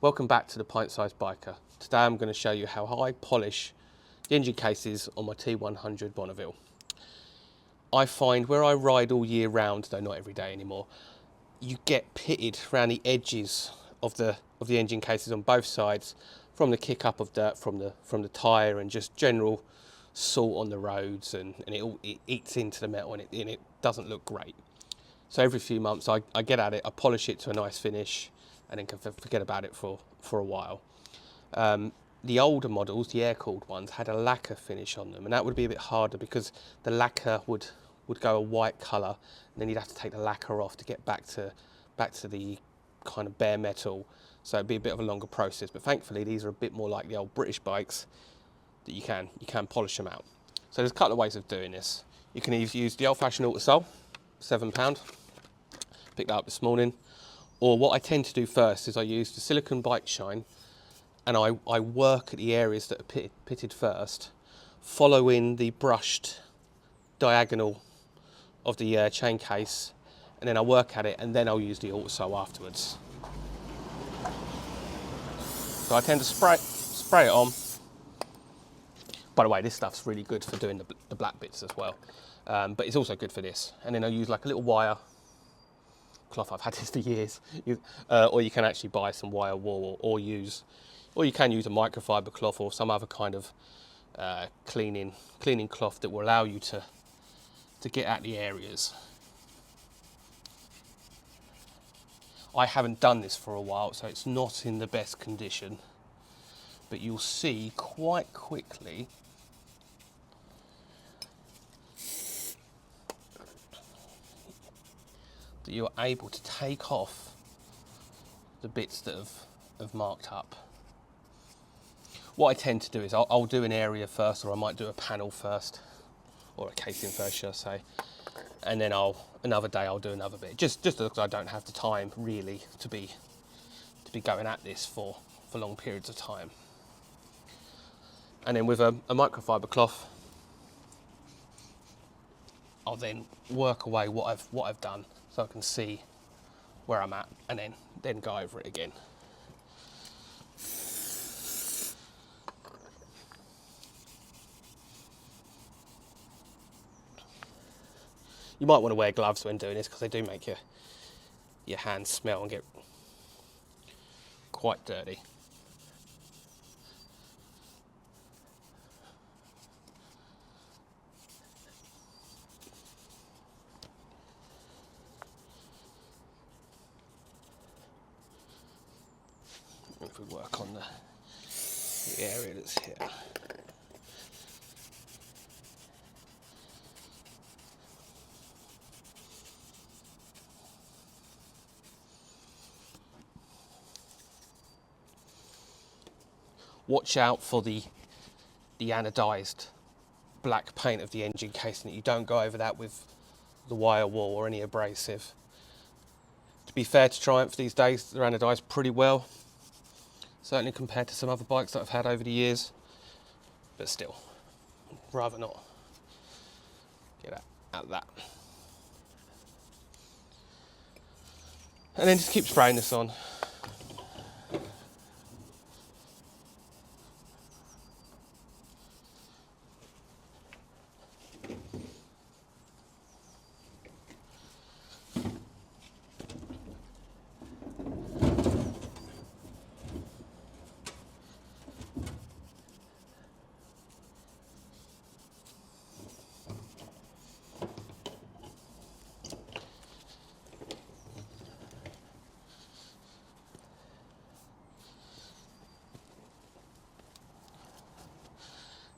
Welcome back to the Pint-Sized Biker. Today I'm going to show you how I polish the engine cases on my T100 Bonneville. I find where I ride all year round, though not every day anymore, you get pitted around the edges of the engine cases on both sides, from the kick up of dirt from the tyre and just general salt on the roads, and it eats into the metal and it doesn't look great. So every few months I get at it, I polish it to a nice finish, and then can forget about it for a while. The older models, the air-cooled ones, had a lacquer finish on them, and that would be a bit harder because the lacquer would go a white colour, and then you'd have to take the lacquer off to get back to the kind of bare metal. So it'd be a bit of a longer process. But thankfully, these are a bit more like the old British bikes that you can polish them out. So there's a couple of ways of doing this. You can either use the old-fashioned Autosol, £7. Picked that up this morning. Or what I tend to do first is I use the Silicone bike shine, and I work at the areas that are pitted first, following the brushed diagonal of the chain case, and then I work at it, and then I'll use the Autosol afterwards. So I tend to spray it on. By the way, this stuff's really good for doing the black bits as well, but it's also good for this. And then I'll use like a little wire cloth. I've had this for years. Or you can actually buy some wire wool, or you can use a microfiber cloth or some other kind of cleaning cloth that will allow you to get at the areas. I haven't done this for a while, so it's not in the best condition, but you'll see quite quickly that you're able to take off the bits that have marked up. What I tend to do is I'll do an area first, or I might do a panel first, or a casing first, should I say, and then another day I'll do another bit, just because I don't have the time really to be going at this for long periods of time. And then with a microfiber cloth, I'll then work away what I've done, so I can see where I'm at, and then go over it again. You might want to wear gloves when doing this, because they do make your hands smell and get quite dirty. If we work on the area that's here. Watch out for the anodized black paint of the engine casing, that you don't go over that with the wire wool or any abrasive. To be fair to Triumph, these days they're anodized pretty well, certainly compared to some other bikes that I've had over the years, but still, rather not get at that. And then just keep spraying this on.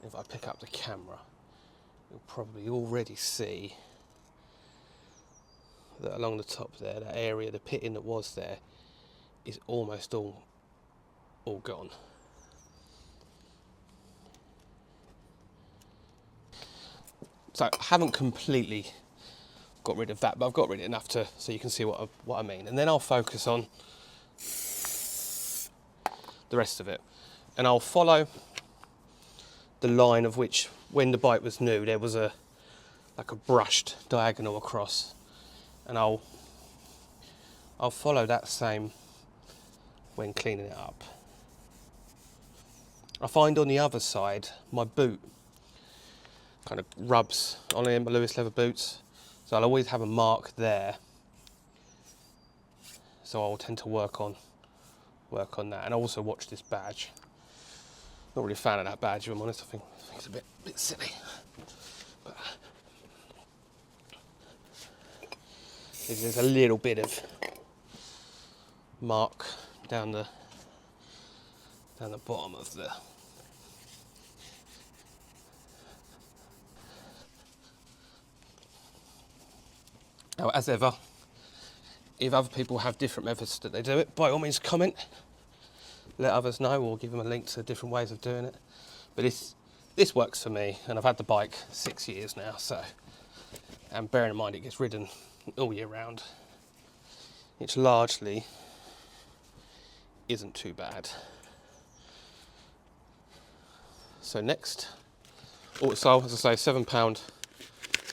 If I pick up the camera, you'll probably already see that along the top there, that area, the pitting that was there, is almost all gone. So I haven't completely got rid of that, but I've got rid of it enough so you can see what I mean. And then I'll focus on the rest of it, and I'll follow the line of which, when the bike was new, there was like a brushed diagonal across, and I'll follow that same when cleaning it up. I find on the other side, my boot kind of rubs on my Lewis leather boots, so I'll always have a mark there. So I'll tend to work on that, and also watch this badge. Not really a fan of that badge, if I'm honest. I think it's a bit silly. But there's a little bit of mark down the bottom of the. Now, as ever, if other people have different methods that they do it, by all means comment, let others know, or give them a link to different ways of doing it. But this works for me, and I've had the bike 6 years now, so, and bearing in mind it gets ridden all year round, which largely isn't too bad. So next, Autosol, as I say, £7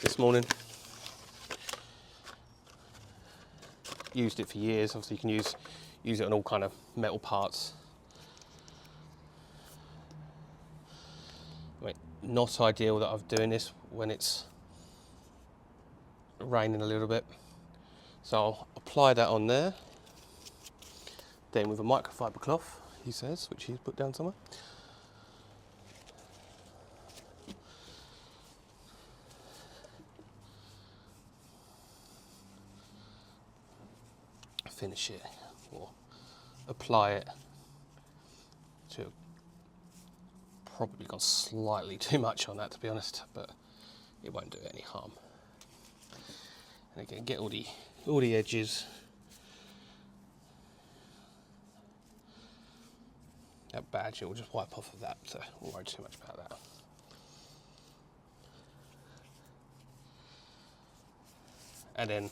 this morning. Used it for years. Obviously you can use it on all kind of metal parts. I mean, not ideal that I'm doing this when it's raining a little bit. So I'll apply that on there. Then with a microfiber cloth, he says, which he's put down somewhere. Finish it, or apply it to, probably gone slightly too much on that, to be honest, but it won't do it any harm. And again, get all the edges. That badge, it will just wipe off of that, so I won't worry too much about that. And then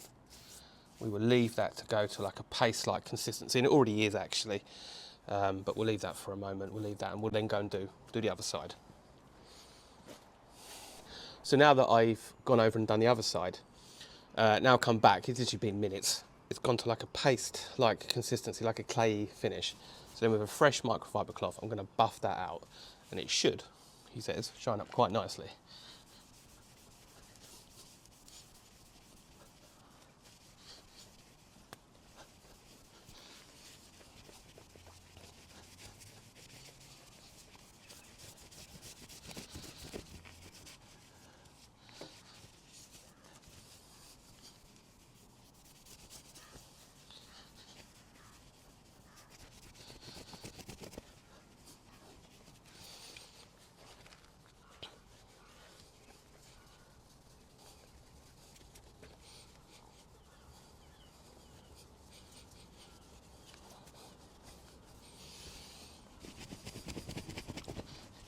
we will leave that to go to like a paste-like consistency, and it already is actually, but we'll leave that for a moment. We'll leave that, and we'll then go and do the other side. So now that I've gone over and done the other side, now come back, it's literally been minutes. It's gone to like a paste-like consistency, like a clayey finish. So then with a fresh microfiber cloth, I'm going to buff that out, and it should, he says, shine up quite nicely.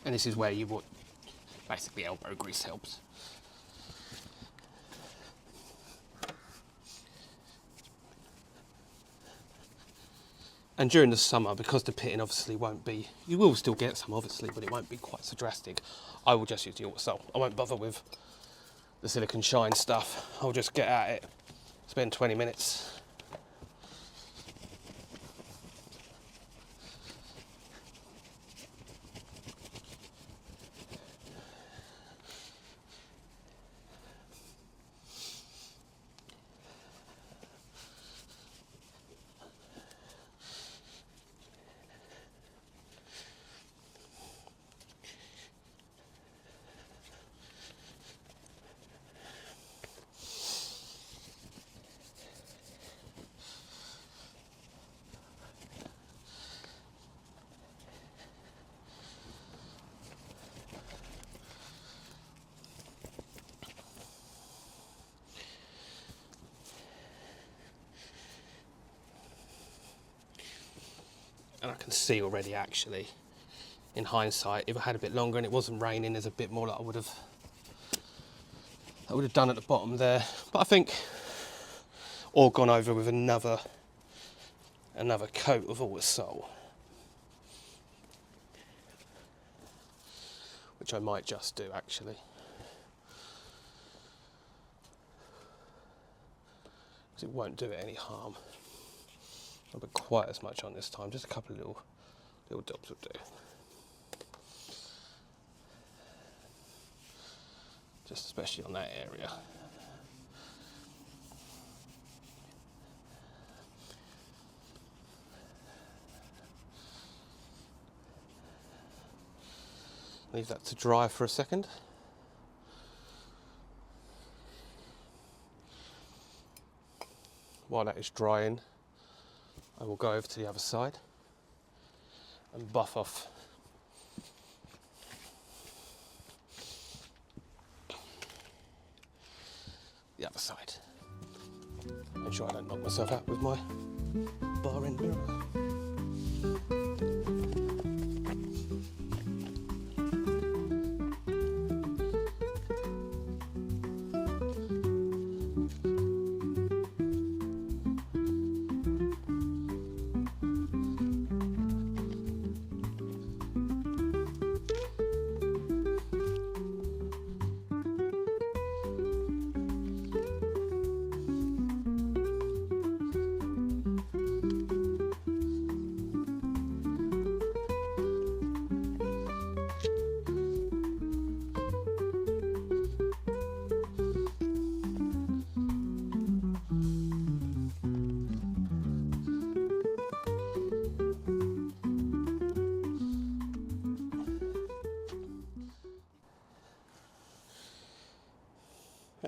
And this is where you would, basically elbow grease helps. And during the summer, because the pitting obviously won't be, you will still get some obviously, but it won't be quite so drastic, I will just use the Autosol. I won't bother with the silicone shine stuff. I'll just get at it, spend 20 minutes. And I can see already actually, in hindsight, if I had a bit longer and it wasn't raining, there's a bit more that I would have done at the bottom there. But I think, or gone over with another coat of Autosol, which I might just do actually. Because it won't do it any harm. Not put quite as much on this time, just a couple of little dots will do. Just especially on that area. Leave that to dry for a second. While that is drying, I will go over to the other side and buff off the other side. Make sure I don't knock myself out with my bar end mirror.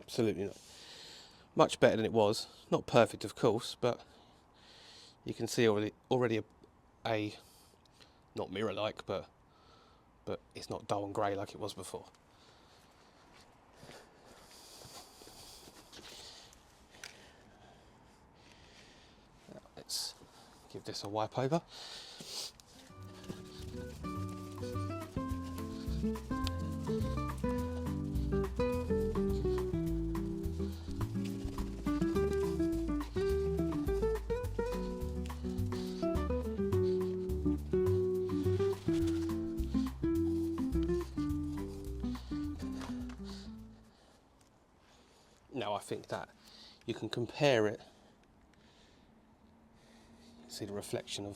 Absolutely not. Much better than it was. Not perfect, of course, but you can see already a not mirror-like, but it's not dull and grey like it was before. Now let's give this a wipe over. Now I think that you can compare it, see the reflection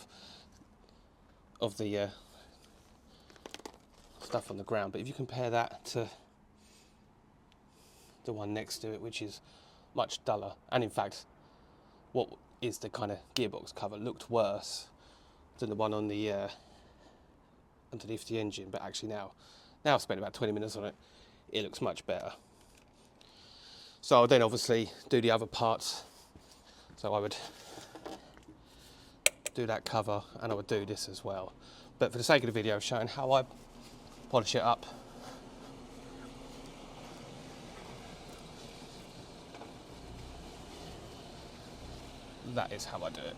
of the stuff on the ground, but if you compare that to the one next to it, which is much duller, and in fact what is the kind of gearbox cover looked worse than the one on the underneath the engine, but actually now I've spent about 20 minutes on it, it looks much better. So I'll then obviously do the other parts. So I would do that cover and I would do this as well. But for the sake of the video, showing how I polish it up. That is how I do it.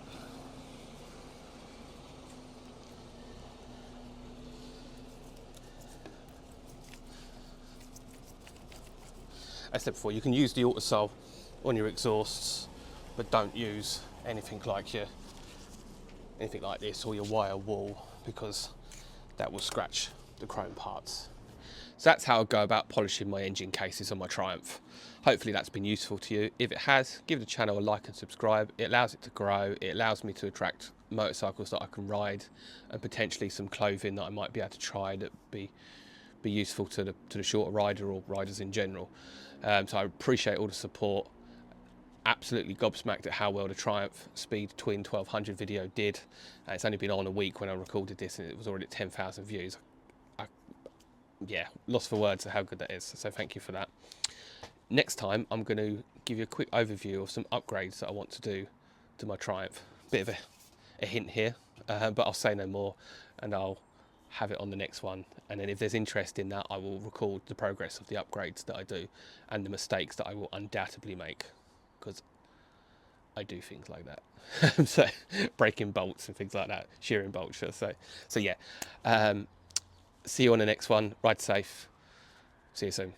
As I said before, you can use the Autosol on your exhausts, but don't use anything like this or your wire wool, because that will scratch the chrome parts. So that's how I go about polishing my engine cases on my Triumph. Hopefully that's been useful to you. If it has, give the channel a like and subscribe. It allows it to grow. It allows me to attract motorcycles that I can ride, and potentially some clothing that I might be able to try that be useful to the shorter rider or riders in general. So I appreciate all the support. Absolutely gobsmacked at how well the Triumph Speed Twin 1200 video did. It's only been on a week when I recorded this and it was already at 10,000 views. Yeah, lost for words at how good that is, so thank you for that. Next time I'm going to give you a quick overview of some upgrades that I want to do to my Triumph. Bit of a hint here, but I'll say no more and I'll have it on the next one, and then if there's interest in that I will record the progress of the upgrades that I do and the mistakes that I will undoubtedly make, because I do things like that. So breaking bolts and things like that, shearing bolts, should I say. So yeah, see you on the next one. Ride safe, see you soon.